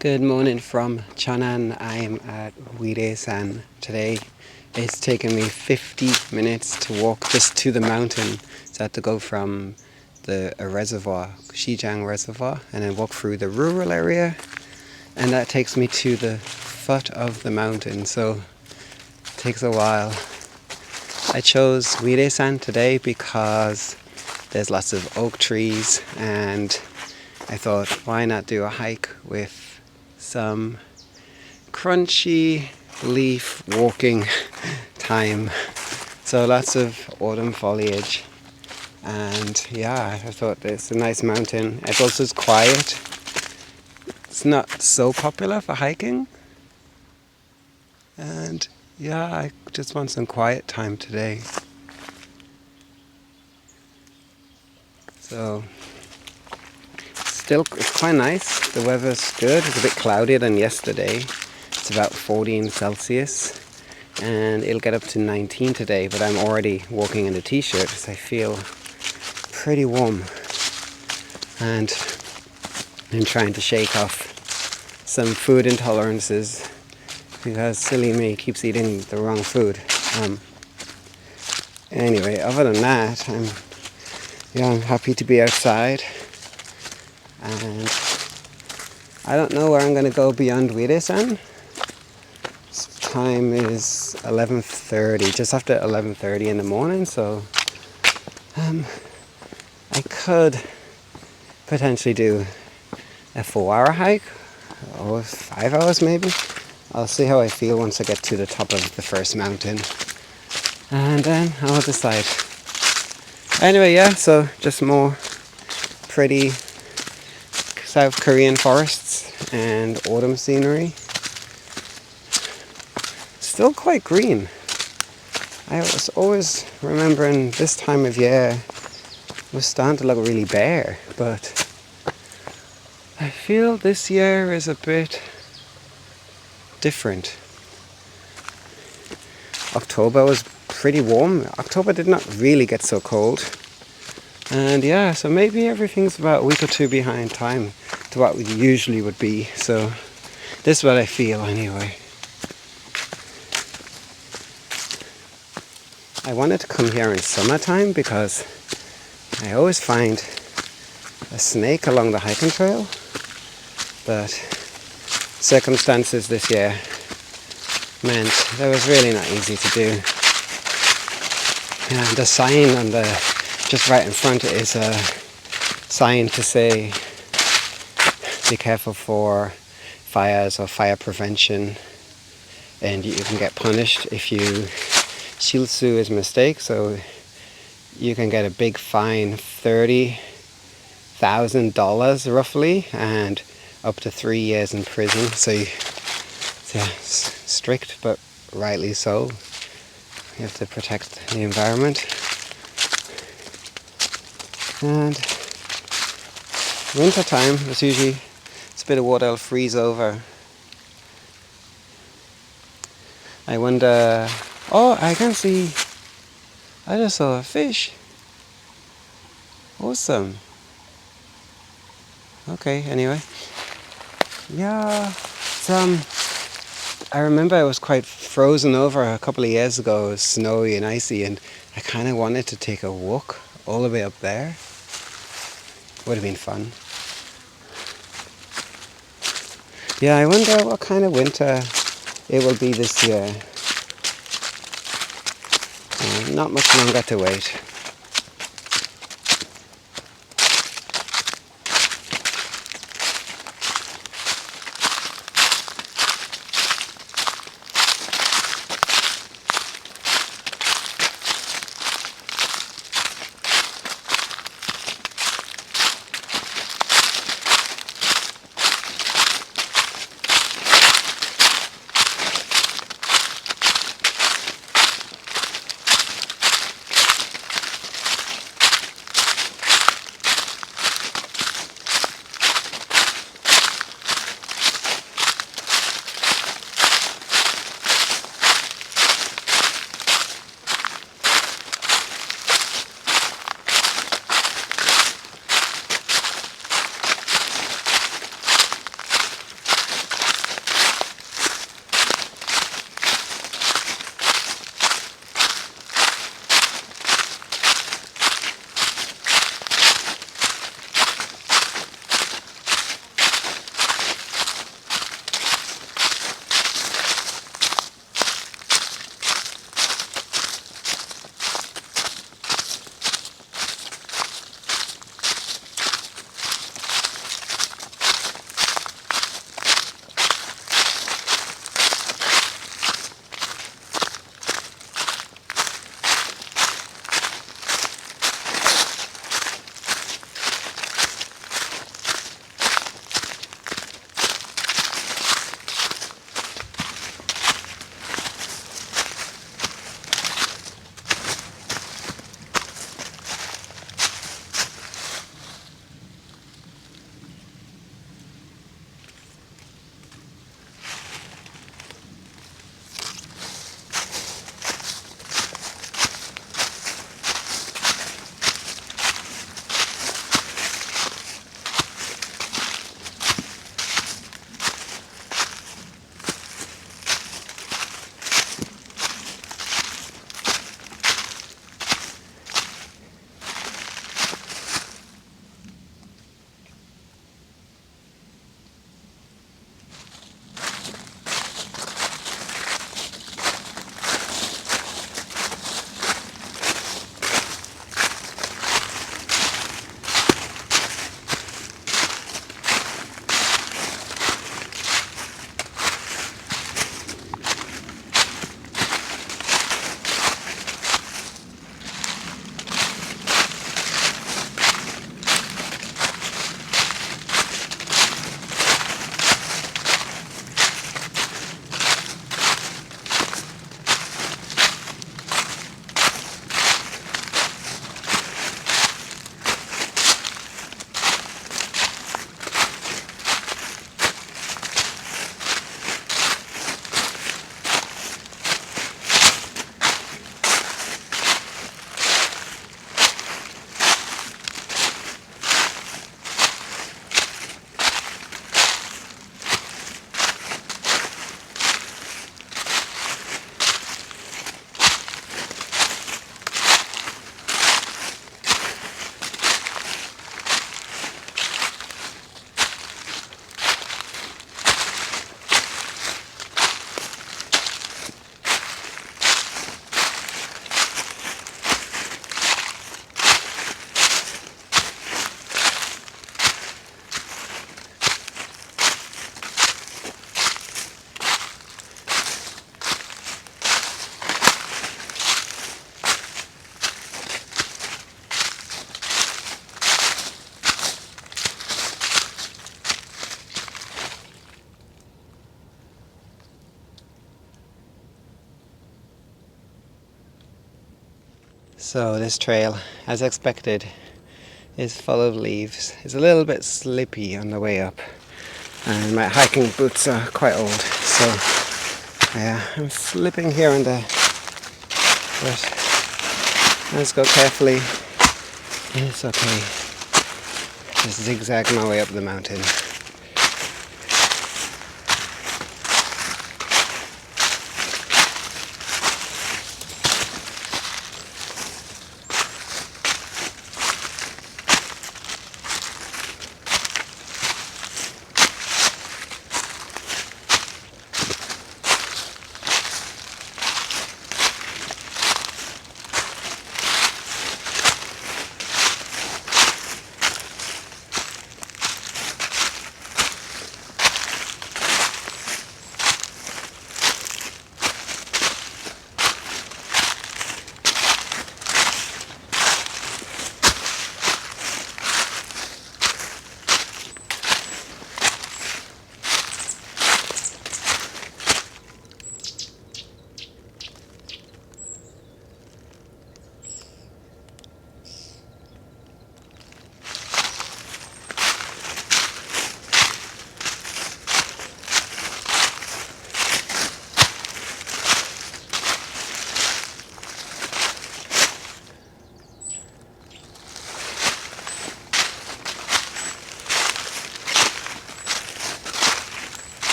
Good morning from Chanan. I'm at Wiryesan today. It's taken me 50 minutes to walk just to the mountain. So I had to go from a reservoir, Xijang Reservoir, and then walk through the rural area. And that takes me to the foot of the mountain. So it takes a while. I chose Wiryesan today because there's lots of oak trees, and I thought, why not do a hike with some crunchy leaf walking time. So lots of autumn foliage, and yeah, I thought it's a nice mountain. It also is quiet. It's not so popular for hiking, and yeah, I just want some quiet time today. So still, it's quite nice. The weather's good. It's a bit cloudier than yesterday. It's about 14 Celsius, and it'll get up to 19 today, but I'm already walking in a t-shirt because I feel pretty warm, and I'm trying to shake off some food intolerances because silly me keeps eating the wrong food. Anyway, other than that, I'm happy to be outside, and I don't know where I'm going to go beyond Wiryesan. Time is 11:30, just after 11:30 in the morning, so I could potentially do a 4-hour hike, or 5 hours maybe. I'll see how I feel once I get to the top of the first mountain, and then I'll decide. Anyway, yeah, so just more pretty South Korean forests and autumn scenery. Still quite green. I was always remembering this time of year was starting to look really bare, but I feel this year is a bit different. October was pretty warm. October did not really get so cold. And yeah, so maybe everything's about a week or two behind time to what we usually would be. So this is what I feel anyway. I wanted to come here in summertime because I always find a snake along the hiking trail, but circumstances this year meant that was really not easy to do. And the sign on just right in front is a sign to say be careful for fires or fire prevention, and you can get punished if you shilsu is a mistake, so you can get a big fine, $30,000 roughly, and up to 3 years in prison. So yeah, strict, but rightly so. You have to protect the environment. And winter time, it's usually a bit of water will freeze over. I wonder. Oh, I can see. I just saw a fish. Awesome. Okay, anyway. Yeah, I remember it was quite frozen over a couple of years ago. It was snowy and icy, and I kind of wanted to take a walk all the way up there. Would have been fun. Yeah, I wonder what kind of winter it will be this year. Not much longer to wait. So this trail, as expected, is full of leaves. It's a little bit slippy on the way up, and my hiking boots are quite old, so yeah, I'm slipping here and there, but let's go carefully. It's okay. Just zigzag my way up the mountain.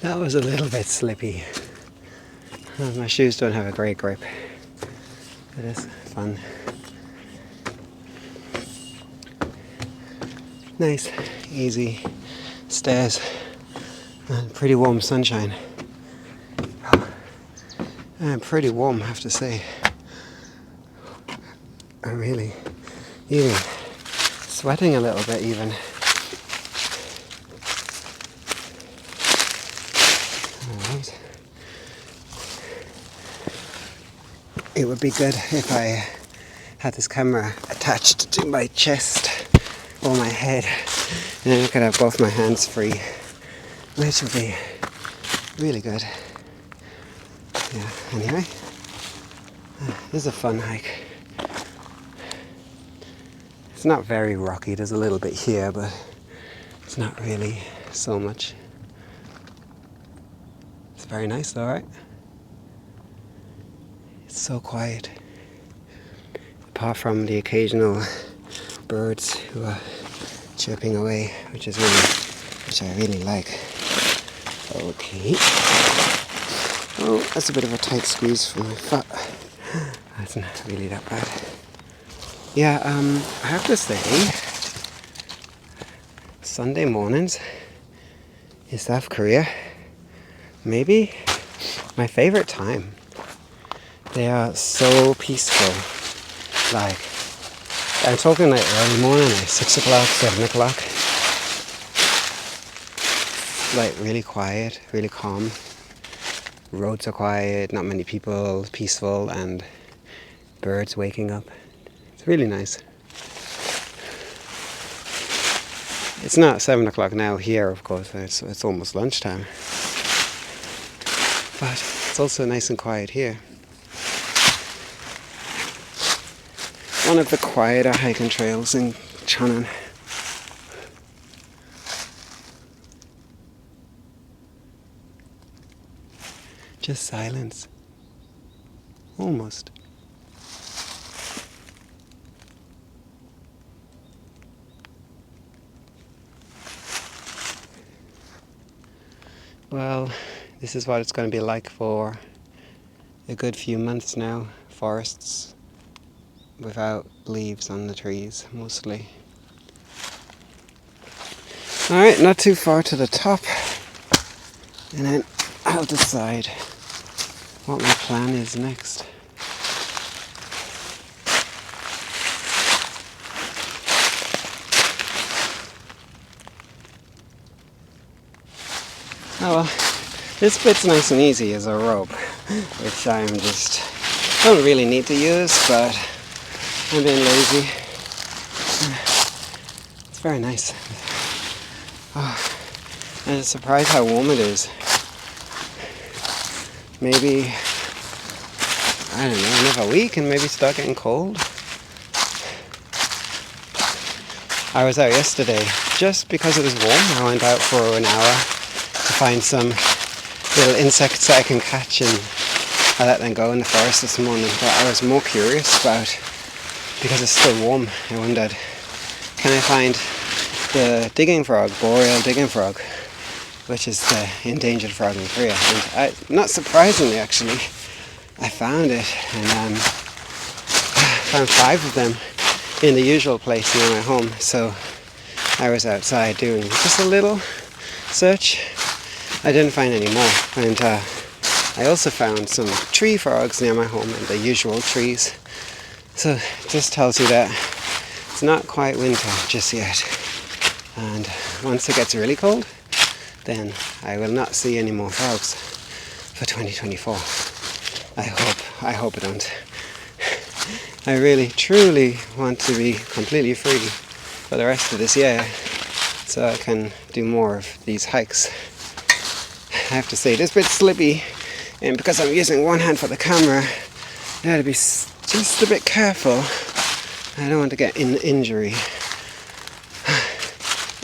That was a little bit slippy. My shoes don't have a great grip. It is fun. Nice, easy stairs and pretty warm sunshine. And pretty warm, I have to say. I'm really even sweating a little bit even. Alright. It would be good if I had this camera attached to my chest or my head, and then I could have both my hands free, which would be really good. Yeah, anyway, this is a fun hike. It's not very rocky, there's a little bit here, but it's not really so much. It's very nice though, right? It's so quiet. Apart from the occasional birds who are chirping away, which I really like. Okay. Oh, that's a bit of a tight squeeze for my foot. That's not really that bad. Yeah, I have to say, Sunday mornings in South Korea, maybe my favorite time. They are so peaceful. Like, I'm talking like early morning, like 6 o'clock, 7 o'clock. Like really quiet, really calm. Roads are quiet, not many people, peaceful, and birds waking up. It's really nice. It's not 7 o'clock now here, of course. It's almost lunchtime. But it's also nice and quiet here. One of the quieter hiking trails in Cheonan. Just silence. Almost. Well, this is what it's going to be like for a good few months now. Forests without leaves on the trees, mostly. Alright, not too far to the top. And then I'll decide what my plan is next. Oh well, this bit's nice and easy as a rope, which don't really need to use, but I'm being lazy. It's very nice. Oh, and it's surprised how warm it is. Maybe, I don't know, another week and maybe start getting cold. I was out yesterday just because it was warm. I went out for an hour to find some little insects that I can catch, and I let them go in the forest this morning. But I was more curious about, because it's still warm, I wondered, can I find the digging frog, boreal digging frog, which is the endangered frog in Korea. And not surprisingly, actually, I found it, and found 5 of them in the usual place near my home. So I was outside doing just a little search. I didn't find any more, and I also found some tree frogs near my home in the usual trees. So it just tells you that it's not quite winter just yet. And once it gets really cold, then I will not see any more frogs for 2024. I hope I don't. I really, truly want to be completely free for the rest of this year, so I can do more of these hikes. I have to say, this bit's slippy, and because I'm using one hand for the camera, I have to be just a bit careful. I don't want to get an injury.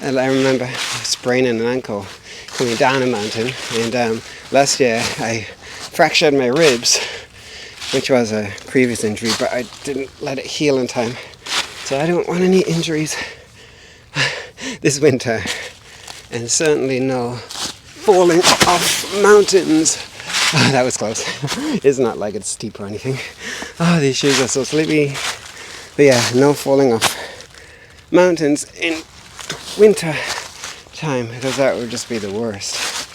I remember spraining an ankle coming down a mountain, and last year I fractured my ribs, which was a previous injury, but I didn't let it heal in time, so I don't want any injuries this winter, and certainly no falling off mountains. Oh, that was close. It's not like it's steep or anything. Oh, these shoes are so sleepy. But yeah, no falling off mountains in winter time, because that would just be the worst.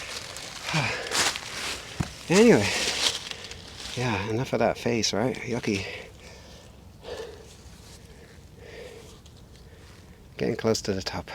Anyway, yeah, enough of that face, right? Yucky. Getting close to the top.